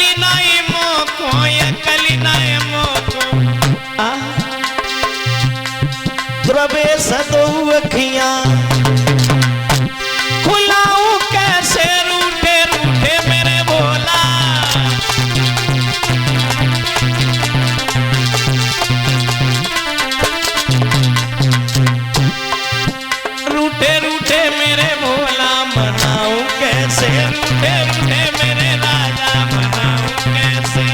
कलिनाए मोको ये कलिनाए मोको द्रवे सदो अखियां खुलाऊं कैसे रूठे रूठे मेरे भोला रूठे रूठे मेरे भोला मनाऊं कैसे रूठे रूठे मेरे राजा मनाऊं कैसे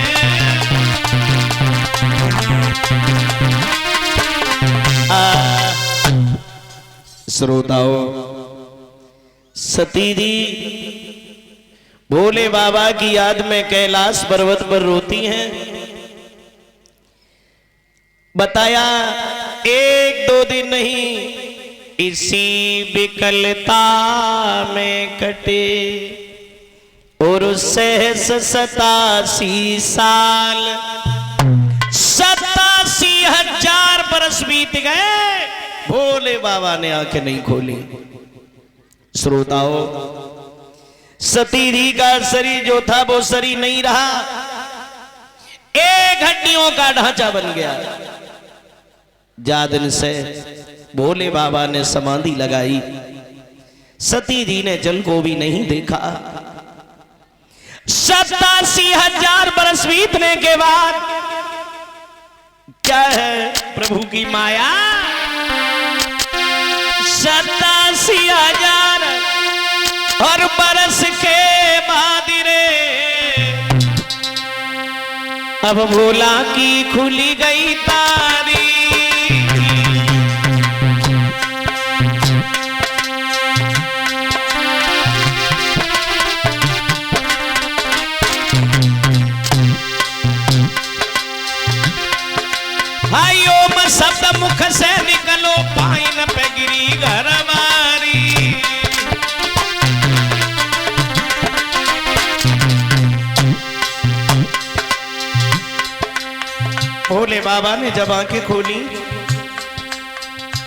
श्रोताओं सती जी भोले बाबा की याद में कैलाश पर्वत पर रोती हैं। बताया 1-2 दिन नहीं इसी विकलता में कटे और सहस 87 साल 87,000 बरस बीत गए। भोले बाबा ने आंखें नहीं खोली। श्रोताओं सती जी का शरीर जो था वो शरीर नहीं रहा, एक हड्डियों का ढांचा बन गया। जादन से भोले बाबा ने समाधि लगाई। सती जी ने जल को भी नहीं देखा। 87,000 बरस बीतने के बाद क्या है प्रभु की माया। 87,000 और बरस के बाद रे अब भोला की खुली गई तारी। भाइयों में शब्द मुख से निकलो पाइन पे गिरी घरवारी। भोले बाबा ने जब आंखें खोली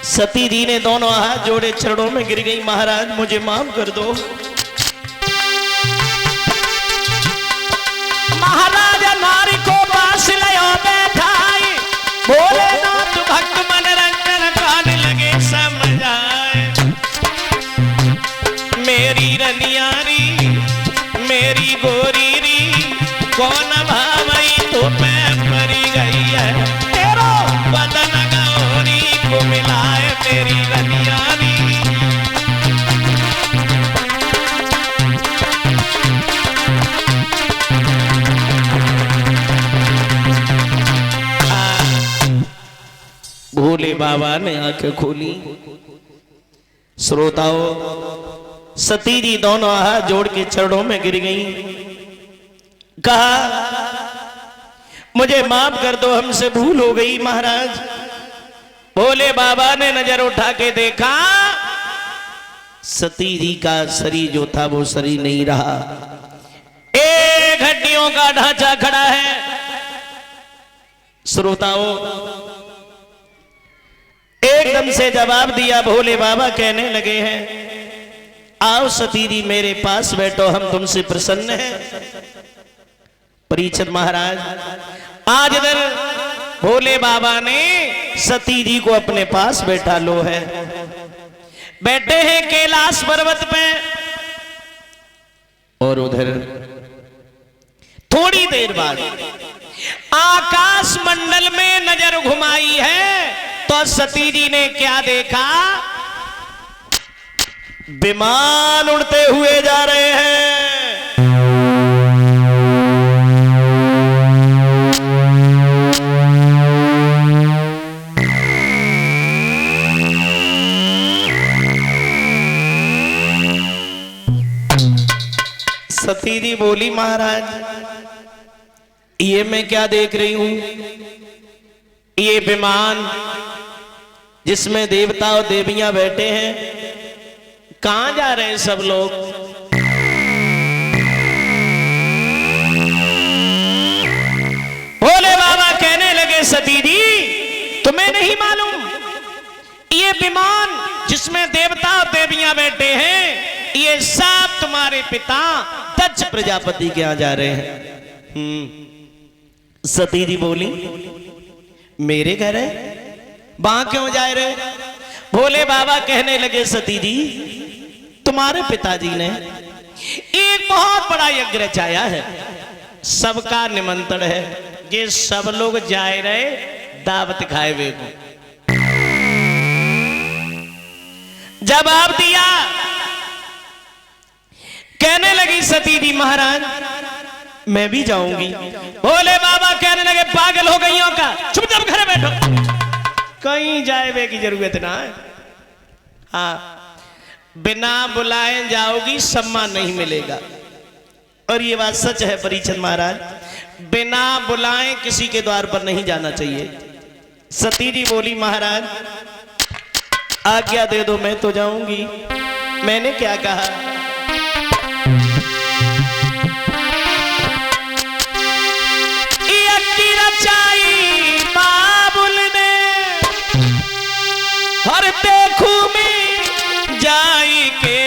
सती जी ने दोनों हाथ जोड़े चरणों में गिर गई। महाराज मुझे माफ कर दो। महाराज नारी को पास लियो बैठाई। भोलेनाथ भक्त मनोरंजन कान लगे समझाए। मेरी रनियारी मेरी गोरी री कौन भावई तो मैं मरी गई है। तेरो बदन गौरी को मिलाए मेरी रनियारी। भोले बाबा ने आंखें खोली। श्रोताओं सती जी दोनों हाथ जोड़ के चरणों में गिर गई। कहा मुझे माफ कर दो, हमसे भूल हो गई महाराज। भोले बाबा ने नजर उठा के देखा सती जी का शरीर जो था वो शरीर नहीं रहा, एक हड्डियों का ढांचा खड़ा है। श्रोताओं एकदम से जवाब दिया। भोले बाबा कहने लगे हैं आओ सती जी मेरे पास बैठो, हम तुमसे प्रसन्न हैं। परीक्षित महाराज आज इधर भोले बाबा ने सती जी को अपने पास बैठा लो है। बैठे हैं कैलाश पर्वत पे और उधर थोड़ी देर बाद आकाश मंडल में नजर घुमाई है तो सती जी ने क्या देखा? विमान उड़ते हुए जा रहे हैं। सती जी बोली महाराज ये मैं क्या देख रही हूं? ये विमान जिसमें देवता और देवियां बैठे हैं, कहां जा रहे हैं सब लोग? भोले बाबा कहने लगे सती जी तुम्हें नहीं मालूम ये विमान जिसमें देवता और देवियां बैठे हैं ये सब तुम्हारे पिता दक्ष प्रजापति के यहां जा रहे हैं। सती जी बोली मेरे घर है, वहां क्यों जा रहे? भोले बाबा कहने लगे सती जी तुम्हारे पिताजी ने एक बहुत बड़ा यज्ञ रचाया है, सबका निमंत्रण है, ये सब लोग जाए रहे दावत खाए वे को। जवाब दिया, कहने लगी सती जी महाराज मैं भी जाऊंगी। भोले बाबा कहने लगे पागल हो गईयों का, चुपचाप घर बैठो, कहीं जाए वे की जरूरत ना है। हाँ, बिना बुलाए जाओगी सम्मान नहीं मिलेगा। और ये बात सच है परीक्षित महाराज, बिना बुलाए किसी के द्वार पर नहीं जाना चाहिए। सती जी बोली महाराज आज्ञा दे दो मैं तो जाऊंगी। मैंने क्या कहा? यज्ञ रचाई बाबुल ने हर देखू में जाई के